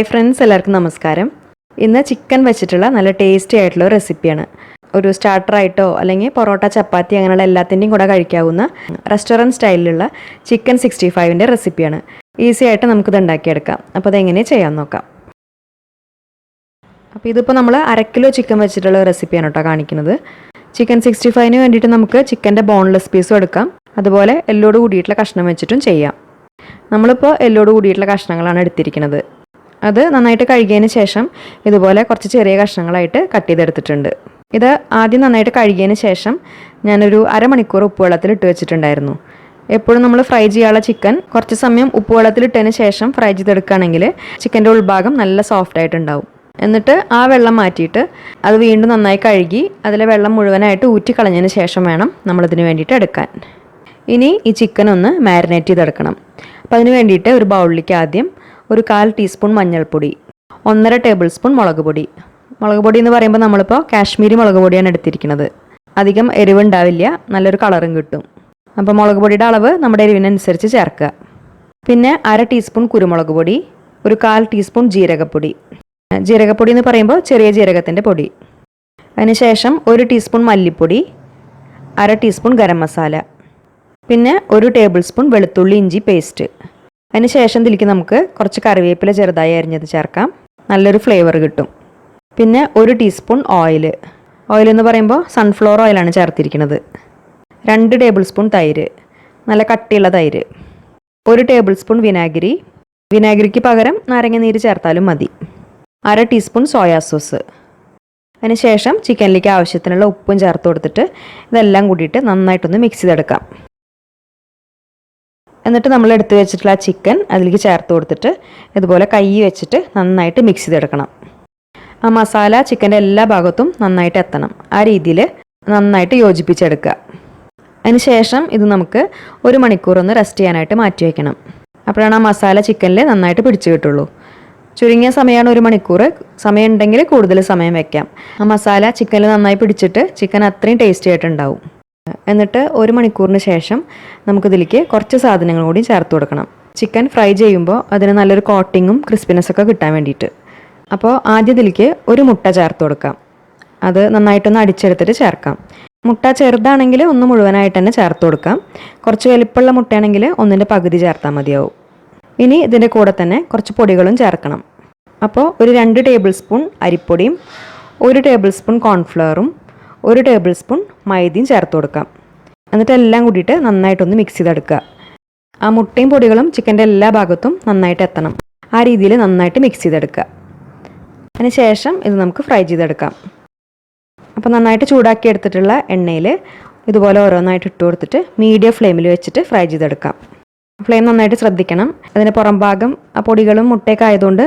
Hi friends, എല്ലാവർക്കും നമസ്കാരം. ഇന്ന് ചിക്കൻ വെച്ചിട്ടുള്ള നല്ല ടേസ്റ്റി ആയിട്ടുള്ള ഒരു റെസിപ്പിയാണ്. ഒരു സ്റ്റാർട്ടറായിട്ടോ അല്ലെങ്കിൽ പൊറോട്ട, ചപ്പാത്തി അങ്ങനെയുള്ള എല്ലാത്തിൻ്റെയും കൂടെ കഴിക്കാവുന്ന റെസ്റ്റോറൻറ്റ് സ്റ്റൈലിലുള്ള ചിക്കൻ 65ൻ്റെ റെസിപ്പിയാണ്. ഈസി ആയിട്ട് നമുക്കിത് ഉണ്ടാക്കിയെടുക്കാം. അപ്പോൾ അതെങ്ങനെ ചെയ്യാൻ നോക്കാം. അപ്പോൾ ഇതിപ്പോൾ നമ്മൾ 1/2 കിലോ ചിക്കൻ വെച്ചിട്ടുള്ള റെസിപ്പിയാണ് കേട്ടോ കാണിക്കുന്നത്. ചിക്കൻ 65ന് വേണ്ടിയിട്ട് നമുക്ക് ചിക്കൻ്റെ ബോൺലെസ് പീസും എടുക്കാം, അതുപോലെ എല്ലോട് കൂടിയിട്ടുള്ള കഷ്ണം വെച്ചിട്ടും ചെയ്യാം. നമ്മളിപ്പോൾ എല്ലോട് കൂടിയിട്ടുള്ള കഷ്ണങ്ങളാണ് എടുത്തിരിക്കുന്നത്. അത് നന്നായിട്ട് കഴുകിയതിന് ശേഷം ഇതുപോലെ കുറച്ച് ചെറിയ കഷ്ണങ്ങളായിട്ട് കട്ട് ചെയ്തെടുത്തിട്ടുണ്ട്. ഇത് ആദ്യം നന്നായിട്ട് കഴുകിയതിന് ശേഷം ഞാനൊരു അരമണിക്കൂർ ഉപ്പുവെള്ളത്തിൽ ഇട്ട് വെച്ചിട്ടുണ്ടായിരുന്നു. എപ്പോഴും നമ്മൾ ഫ്രൈ ചെയ്യാനുള്ള ചിക്കൻ കുറച്ച് സമയം ഉപ്പുവെള്ളത്തിൽ ഇട്ടതിന് ശേഷം ഫ്രൈ ചെയ്തെടുക്കുകയാണെങ്കിൽ ചിക്കൻ്റെ ഉൾഭാഗം നല്ല സോഫ്റ്റ് ആയിട്ടുണ്ടാവും. എന്നിട്ട് ആ വെള്ളം മാറ്റിയിട്ട് അത് വീണ്ടും നന്നായി കഴുകി അതിലെ വെള്ളം മുഴുവനായിട്ട് ഊറ്റി കളഞ്ഞതിന് ശേഷം വേണം നമ്മളിതിന് വേണ്ടിയിട്ട് എടുക്കാൻ. ഇനി ഈ ചിക്കൻ ഒന്ന് മാരിനേറ്റ് ചെയ്തെടുക്കണം. അപ്പോൾ അതിന് വേണ്ടിയിട്ട് ഒരു ബൗളിലേക്ക് ആദ്യം ഒരു 1/4 ടീസ്പൂൺ മഞ്ഞൾപ്പൊടി, 1.5 ടേബിൾ സ്പൂൺ മുളക് പൊടി. മുളക് പൊടി എന്ന് പറയുമ്പോൾ നമ്മളിപ്പോൾ കാശ്മീരി മുളക് പൊടിയാണ് എടുത്തിരിക്കുന്നത്. അധികം എരിവുണ്ടാവില്ല, നല്ലൊരു കളറും കിട്ടും. അപ്പോൾ മുളക് പൊടിയുടെ അളവ് നമ്മുടെ എരിവിനനുസരിച്ച് ചേർക്കുക. പിന്നെ 1/2 ടീസ്പൂൺ കുരുമുളക് പൊടി, ഒരു 1/4 ടീസ്പൂൺ ജീരകപ്പൊടി. ജീരകപ്പൊടി എന്ന് പറയുമ്പോൾ ചെറിയ ജീരകത്തിൻ്റെ പൊടി. അതിനുശേഷം 1 ടീസ്പൂൺ മല്ലിപ്പൊടി, 1/2 ടീസ്പൂൺ ഗരം മസാല, പിന്നെ 1 ടേബിൾ സ്പൂൺ വെളുത്തുള്ളി ഇഞ്ചി പേസ്റ്റ്. അതിനുശേഷം ഇതിലേക്ക് നമുക്ക് കുറച്ച് കറിവേപ്പില ചെറുതായി അരിഞ്ഞത് ചേർക്കാം, നല്ലൊരു ഫ്ലേവർ കിട്ടും. പിന്നെ 1 ടീസ്പൂൺ ഓയിൽ എന്ന് പറയുമ്പോൾ സൺഫ്ലവർ ഓയിലാണ് ചേർത്തിരിക്കുന്നത്. 2 ടേബിൾ സ്പൂൺ തൈര്, നല്ല കട്ടിയുള്ള തൈര്. 1 ടേബിൾ സ്പൂൺ വിനാഗിരിക്ക് പകരം നാരങ്ങ നീര് ചേർത്താലും മതി. 1/2 ടീസ്പൂൺ സോയാ സോസ്. അതിനുശേഷം ചിക്കനിലേക്ക് ആവശ്യത്തിനുള്ള ഉപ്പും ചേർത്ത് കൊടുത്തിട്ട് ഇതെല്ലാം കൂടിയിട്ട് നന്നായിട്ടൊന്ന് മിക്സ് ചെയ്തെടുക്കാം. എന്നിട്ട് നമ്മൾ എടുത്ത് വെച്ചിട്ടുള്ള ചിക്കൻ അതിലേക്ക് ചേർത്ത് കൊടുത്തിട്ട് ഇതുപോലെ കൈ വെച്ചിട്ട് നന്നായിട്ട് മിക്സ് ചെയ്തെടുക്കണം. ആ മസാല ചിക്കൻ്റെ എല്ലാ ഭാഗത്തും നന്നായിട്ട് എത്തണം. ആ രീതിയിൽ നന്നായിട്ട് യോജിപ്പിച്ചെടുക്കുക. അതിനുശേഷം ഇത് നമുക്ക് 1 മണിക്കൂർ ഒന്ന് റെസ്റ്റ് ചെയ്യാനായിട്ട് മാറ്റി വയ്ക്കണം. അപ്പോഴാണ് ആ മസാല ചിക്കനിൽ നന്നായിട്ട് പിടിച്ചു കിട്ടുള്ളൂ. ചുരുങ്ങിയ സമയമാണ് 1 മണിക്കൂർ. സമയം ഉണ്ടെങ്കിൽ കൂടുതൽ സമയം വെക്കാം. ആ മസാല ചിക്കനിൽ നന്നായി പിടിച്ചിട്ട് ചിക്കൻ അത്രയും ടേസ്റ്റി ആയിട്ടുണ്ടാവും. എന്നിട്ട് 1 മണിക്കൂറിന് ശേഷം നമുക്കിതിലേക്ക് കുറച്ച് സാധനങ്ങൾ കൂടി ചേർത്ത് കൊടുക്കണം. ചിക്കൻ ഫ്രൈ ചെയ്യുമ്പോൾ അതിന് നല്ലൊരു കോട്ടിങ്ങും ക്രിസ്പിനെസ്സൊക്കെ കിട്ടാൻ വേണ്ടിയിട്ട്. അപ്പോൾ ആദ്യം ഇതിലേക്ക് 1 മുട്ട ചേർത്ത് കൊടുക്കാം. അത് നന്നായിട്ടൊന്ന് അടിച്ചെടുത്തിട്ട് ചേർക്കാം. മുട്ട ചെറുതാണെങ്കിൽ ഒന്ന് മുഴുവനായിട്ട് തന്നെ ചേർത്ത് കൊടുക്കാം. കുറച്ച് വലിപ്പമുള്ള മുട്ടയാണെങ്കിൽ 1ൻ്റെ പകുതി ചേർത്താൽ മതിയാവും. ഇനി ഇതിൻ്റെ കൂടെ തന്നെ കുറച്ച് പൊടികളും ചേർക്കണം. അപ്പോൾ ഒരു 2 ടേബിൾ സ്പൂൺ അരിപ്പൊടിയും 1 ടേബിൾ സ്പൂൺ കോൺഫ്ലവറും 1 ടേബിൾ സ്പൂൺ മൈദയും ചേർത്ത് കൊടുക്കാം. എന്നിട്ട് എല്ലാം കൂടിയിട്ട് നന്നായിട്ടൊന്ന് മിക്സ് ചെയ്തെടുക്കുക. ആ മുട്ടയും പൊടികളും ചിക്കൻ്റെ എല്ലാ ഭാഗത്തും നന്നായിട്ട് എത്തണം. ആ രീതിയിൽ നന്നായിട്ട് മിക്സ് ചെയ്തെടുക്കുക. അതിന് ശേഷം ഇത് നമുക്ക് ഫ്രൈ ചെയ്തെടുക്കാം. അപ്പോൾ നന്നായിട്ട് ചൂടാക്കി എടുത്തിട്ടുള്ള എണ്ണയിൽ ഇതുപോലെ ഓരോന്നായിട്ട് ഇട്ട് കൊടുത്തിട്ട് മീഡിയം ഫ്ലെയിമിൽ വെച്ചിട്ട് ഫ്രൈ ചെയ്തെടുക്കാം. ഫ്ലെയിം നന്നായിട്ട് ശ്രദ്ധിക്കണം. അതിൻ്റെ പുറം ഭാഗം ആ പൊടികളും മുട്ടയൊക്കെ ആയതുകൊണ്ട്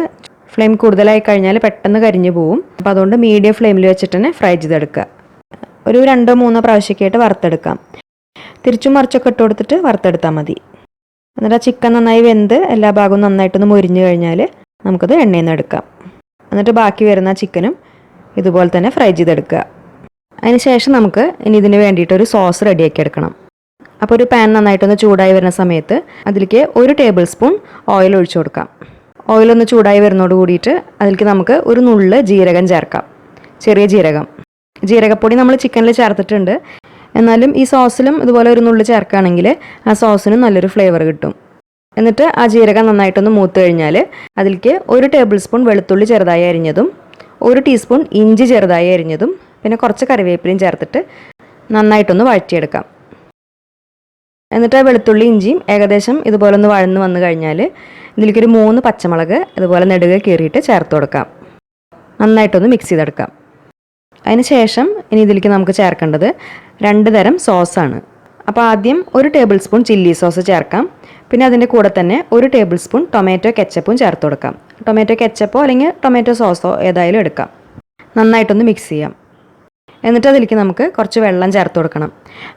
ഫ്ലെയിം കൂടുതലായി കഴിഞ്ഞാൽ പെട്ടെന്ന് കരിഞ്ഞു പോവും. അപ്പോൾ അതുകൊണ്ട് മീഡിയം ഫ്ലെയിമിൽ വെച്ചിട്ട് തന്നെ ഫ്രൈ ചെയ്തെടുക്കുക. ഒരു 2-3 പ്രാവശ്യമൊക്കെ ആയിട്ട് വറുത്തെടുക്കാം. തിരിച്ചും മറിച്ചൊക്കെ ഇട്ട് കൊടുത്തിട്ട് വറുത്തെടുത്താൽ മതി. എന്നിട്ട് ആ ചിക്കൻ നന്നായി വെന്ത് എല്ലാ ഭാഗവും നന്നായിട്ടൊന്ന് മൊരിഞ്ഞു കഴിഞ്ഞാൽ നമുക്കത് എണ്ണയിൽ നിന്ന് എടുക്കാം. എന്നിട്ട് ബാക്കി വരുന്ന ചിക്കനും ഇതുപോലെ തന്നെ ഫ്രൈ ചെയ്തെടുക്കുക. അതിന് ശേഷം നമുക്ക് ഇനി ഇതിന് വേണ്ടിയിട്ടൊരു സോസ് റെഡിയാക്കി എടുക്കണം. അപ്പോൾ ഒരു പാൻ നന്നായിട്ടൊന്ന് ചൂടായി വരുന്ന സമയത്ത് അതിലേക്ക് 1 ടേബിൾ സ്പൂൺ ഓയിൽ ഒഴിച്ചു കൊടുക്കാം. ഓയിലൊന്ന് ചൂടായി വരുന്നതോട് കൂടിയിട്ട് അതിലേക്ക് നമുക്ക് ഒരു നുള്ള് ജീരകം ചേർക്കാം, ചെറിയ ജീരകം. ജീരകപ്പൊടി നമ്മൾ ചിക്കനിൽ ചേർത്തിട്ടുണ്ട്. എന്നാലും ഈ സോസിലും ഇതുപോലെ ഒരു നുള്ളി ചേർക്കുകയാണെങ്കിൽ ആ സോസിനും നല്ലൊരു ഫ്ലേവർ കിട്ടും. എന്നിട്ട് ആ ജീരകം നന്നായിട്ടൊന്ന് മൂത്ത് കഴിഞ്ഞാൽ അതിലേക്ക് 1 ടേബിൾ സ്പൂൺ വെളുത്തുള്ളി ചെറുതായി അരിഞ്ഞതും 1 ടീസ്പൂൺ ഇഞ്ചി ചെറുതായി അരിഞ്ഞതും പിന്നെ കുറച്ച് കറിവേപ്പിലയും ചേർത്തിട്ട് നന്നായിട്ടൊന്ന് വഴറ്റിയെടുക്കാം. എന്നിട്ട് ആ വെളുത്തുള്ളി ഇഞ്ചിയും ഏകദേശം ഇതുപോലെ ഒന്ന് വഴന്ന് വന്നു കഴിഞ്ഞാൽ ഇതിലേക്കൊരു 3 പച്ചമുളക് ഇതുപോലെ നെടുകെ കീറിയിട്ട് ചേർത്ത് കൊടുക്കാം. നന്നായിട്ടൊന്ന് മിക്സ് ചെയ്തെടുക്കാം. അതിന് ശേഷം ഇനി ഇതിലേക്ക് നമുക്ക് ചേർക്കേണ്ടത് 2 തരം സോസാണ്. അപ്പോൾ ആദ്യം 1 ടേബിൾ സ്പൂൺ ചില്ലി സോസ് ചേർക്കാം. പിന്നെ അതിൻ്റെ കൂടെ തന്നെ 1 ടേബിൾ സ്പൂൺ ടൊമാറ്റോ കെച്ചപ്പും ചേർത്ത് കൊടുക്കാം. ടൊമാറ്റോ കെച്ചപ്പോ അല്ലെങ്കിൽ ടൊമാറ്റോ സോസോ ഏതായാലും എടുക്കാം. നന്നായിട്ടൊന്ന് മിക്സ് ചെയ്യാം. എന്നിട്ട് അതിലേക്ക് നമുക്ക് കുറച്ച് വെള്ളം ചേർത്ത് കൊടുക്കണം.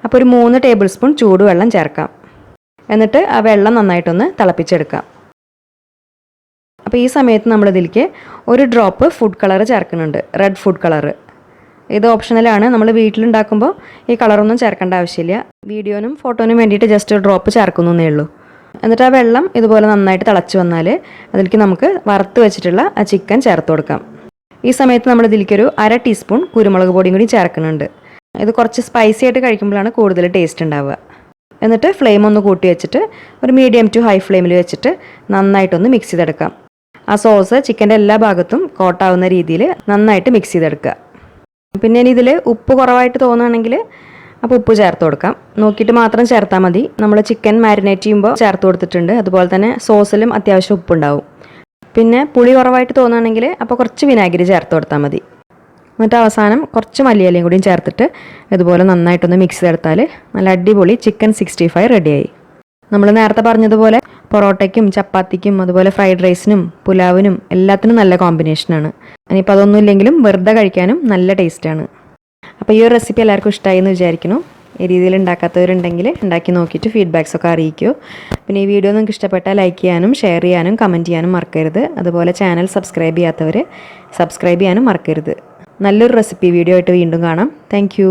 അപ്പോൾ ഒരു 3 ടേബിൾ സ്പൂൺ ചൂടുവെള്ളം ചേർക്കാം. എന്നിട്ട് ആ വെള്ളം നന്നായിട്ടൊന്ന് തിളപ്പിച്ചെടുക്കാം. അപ്പോൾ ഈ സമയത്ത് നമ്മളിതിലേക്ക് 1 ഡ്രോപ്പ് ഫുഡ് കളർ ചേർക്കുന്നുണ്ട്, റെഡ് ഫുഡ് കളർ. ഇത് ഓപ്ഷണലാണ്. നമ്മൾ വീട്ടിലുണ്ടാക്കുമ്പോൾ ഈ കളറൊന്നും ചേർക്കേണ്ട ആവശ്യമില്ല. വീഡിയോനും ഫോട്ടോനും വേണ്ടിയിട്ട് ജസ്റ്റ് ഒരു ഡ്രോപ്പ് ചേർക്കുന്നേ ഉള്ളൂ. എന്നിട്ട് ആ വെള്ളം ഇതുപോലെ നന്നായിട്ട് തിളച്ച് വന്നാൽ അതിലേക്ക് നമുക്ക് വറുത്ത് വെച്ചിട്ടുള്ള ആ ചിക്കൻ ചേർത്ത് കൊടുക്കാം. ഈ സമയത്ത് നമ്മൾ ഇതിലേക്കൊരു 1/2 ടീസ്പൂൺ കുരുമുളക് പൊടിയും കൂടി ചേർക്കുന്നുണ്ട്. ഇത് കുറച്ച് സ്പൈസി ആയിട്ട് കഴിക്കുമ്പോഴാണ് കൂടുതൽ ടേസ്റ്റ് ഉണ്ടാവുക. എന്നിട്ട് ഫ്ലെയിം ഒന്ന് കൂട്ടി വെച്ചിട്ട് ഒരു മീഡിയം ടു ഹൈ ഫ്ലെയിമിൽ വെച്ചിട്ട് നന്നായിട്ടൊന്ന് മിക്സ് ചെയ്തെടുക്കാം. ആ സോസ് ചിക്കൻ്റെ എല്ലാ ഭാഗത്തും കോട്ടാവുന്ന രീതിയിൽ നന്നായിട്ട് മിക്സ് ചെയ്തെടുക്കുക. പിന്നെ ഇനി ഇതിൽ ഉപ്പ് കുറവായിട്ട് തോന്നുകയാണെങ്കിൽ അപ്പോൾ ഉപ്പ് ചേർത്ത് കൊടുക്കാം. നോക്കിയിട്ട് മാത്രം ചേർത്താൽ മതി. നമ്മൾ ചിക്കൻ മാരിനേറ്റ് ചെയ്യുമ്പോൾ ചേർത്ത് കൊടുത്തിട്ടുണ്ട്. അതുപോലെ തന്നെ സോസിലും അത്യാവശ്യം ഉപ്പുണ്ടാവും. പിന്നെ പുളി കുറവായിട്ട് തോന്നുകയാണെങ്കിൽ അപ്പോൾ കുറച്ച് വിനാഗിരി ചേർത്ത് കൊടുത്താൽ മതി. എന്നിട്ട് അവസാനം കുറച്ച് മല്ലിയിലയും കൂടിയും ചേർത്തിട്ട് ഇതുപോലെ നന്നായിട്ടൊന്ന് മിക്സ് ചെയ്തെടുത്താൽ നല്ല അടിപൊളി ചിക്കൻ 65 റെഡിയായി. നമ്മൾ നേരത്തെ പറഞ്ഞതുപോലെ പൊറോട്ടയ്ക്കും ചപ്പാത്തിക്കും അതുപോലെ ഫ്രൈഡ് റൈസിനും പുലാവിനും എല്ലാത്തിനും നല്ല കോമ്പിനേഷനാണ്. ഇനിയിപ്പോൾ അതൊന്നും ഇല്ലെങ്കിലും വെറുതെ കഴിക്കാനും നല്ല ടേസ്റ്റാണ്. അപ്പോൾ ഈ ഒരു റെസിപ്പി എല്ലാവർക്കും ഇഷ്ടമായി എന്ന് വിചാരിക്കുന്നു. ഈ രീതിയിൽ ഉണ്ടാക്കാത്തവരുണ്ടെങ്കിൽ ഉണ്ടാക്കി നോക്കിയിട്ട് ഫീഡ്ബാക്സൊക്കെ അറിയിക്കൂ. പിന്നെ ഈ വീഡിയോ നിങ്ങൾക്ക് ഇഷ്ടപ്പെട്ടാൽ ലൈക്ക് ചെയ്യാനും ഷെയർ ചെയ്യാനും കമൻറ്റ് ചെയ്യാനും മറക്കരുത്. അതുപോലെ ചാനൽ സബ്സ്ക്രൈബ് ചെയ്യാത്തവർ സബ്സ്ക്രൈബ് ചെയ്യാനും മറക്കരുത്. നല്ലൊരു റെസിപ്പി വീഡിയോ ആയിട്ട് വീണ്ടും കാണാം. താങ്ക്